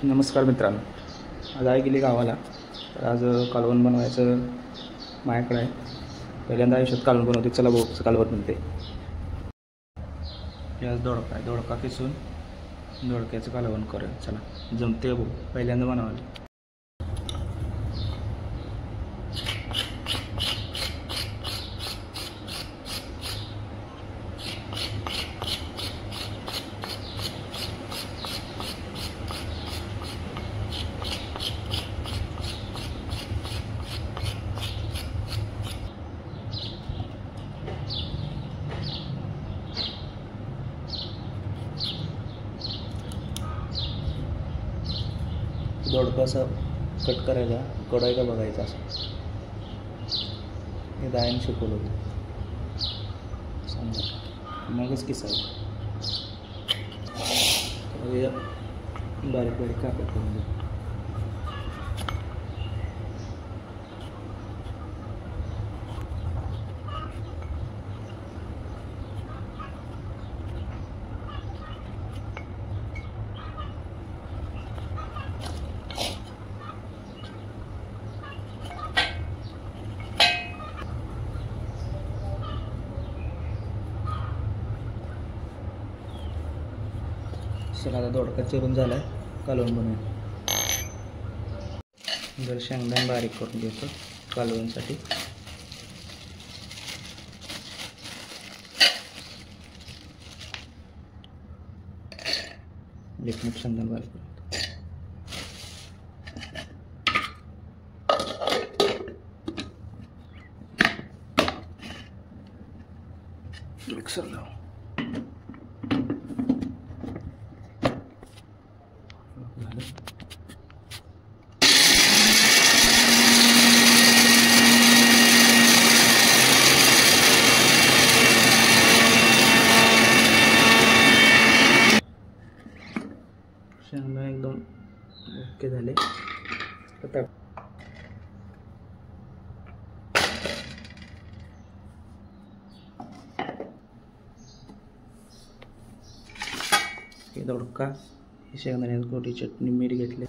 नमस्कार मित्रांनो, आज आई गेली गावाला. तर आज कालवण बनवायचं माझ्याकडे आहे. पहिल्यांदा आयुष्यात कालवण बनवते. चला भाऊ कसं कालवण बनते. आज दोडका आहे, दोडका किसून दोडक्याचं कालवण करूया. चला जमते भाऊ, पहिल्यांदा बनवायला. दोडका असं कट करायचा, कढाईला बघायचा असं. हे दायाने शिकवलं होतं समजा, मगच किसायचं. बारीक बारीक कापड करून घ्या. चला आता दोडका चिरून झाला आहे, कालवण बनवूया. जर शेंगदाणे बारीक करून घेतो कालवणसाठी. एक मुठ शेंगदाणे बारीक करून मिक्सर लावून शेंगदाणे एकदम ओके झाले. आता हे दोडका, हे शेंगदाण्याची गोटी, चटणी, मीठ घेतले.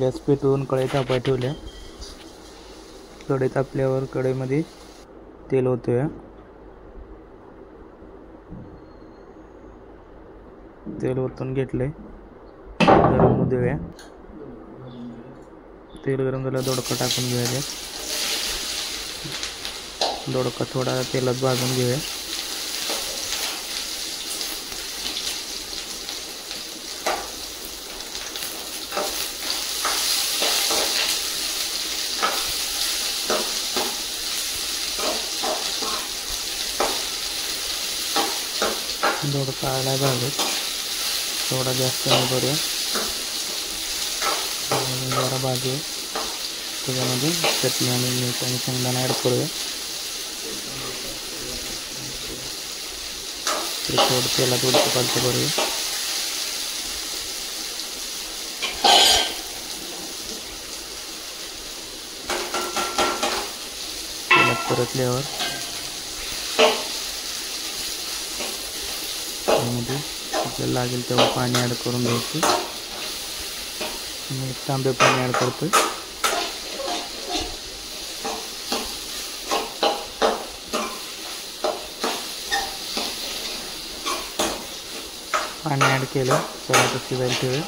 गॅस पेटवून कढई तापाय ठेवल्या. कढई तापल्यावर कढईमध्ये तेल ओतूया. तेल ओतून घेतले, गरम होऊ देऊया. तेल गरम झालं, दोडका टाकून घेऊया. दोडका थोडा तेलात भाजून घेऊया. दोडका आला भाजत, थोडा जास्त नाही करूया, जरा भाजूया. त्याच्यामध्ये चटणी आणि मीठ आणि शेंगदाणा ॲड करूया. ते थोडं तेलात उलटं करूया. तेलात परतल्यावर त्यामध्ये आपल्याला लागेल तेव्हा पाणी ॲड करून घ्यायचं. मी तांबे पाणी ॲड करतोय. पाणी ॲड केलं, चला तर शिजायला ठेवूया.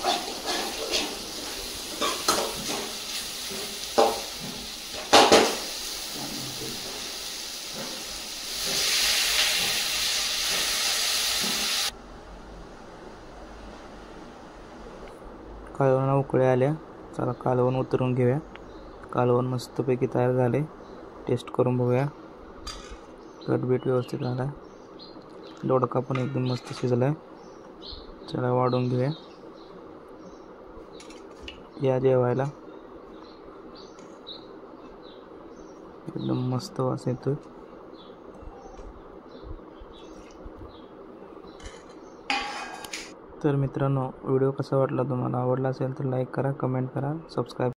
कालवण उकळी आल्या, चला कालवण उतरून घेऊया. कालवण मस्तपैकी तयार झाले. टेस्ट करून बघूया. कटबीट व्यवस्थित झाला. दोडका पण एकदम मस्त शिजला आहे. चला वाढून घेऊया. या जेवायला. एकदम मस्त वास येतोय. तर मित्रांनो, व्हिडिओ कसा वाटला तुम्हाला? आवडला असेल तर लाईक करा, कमेंट करा, सबस्क्राईब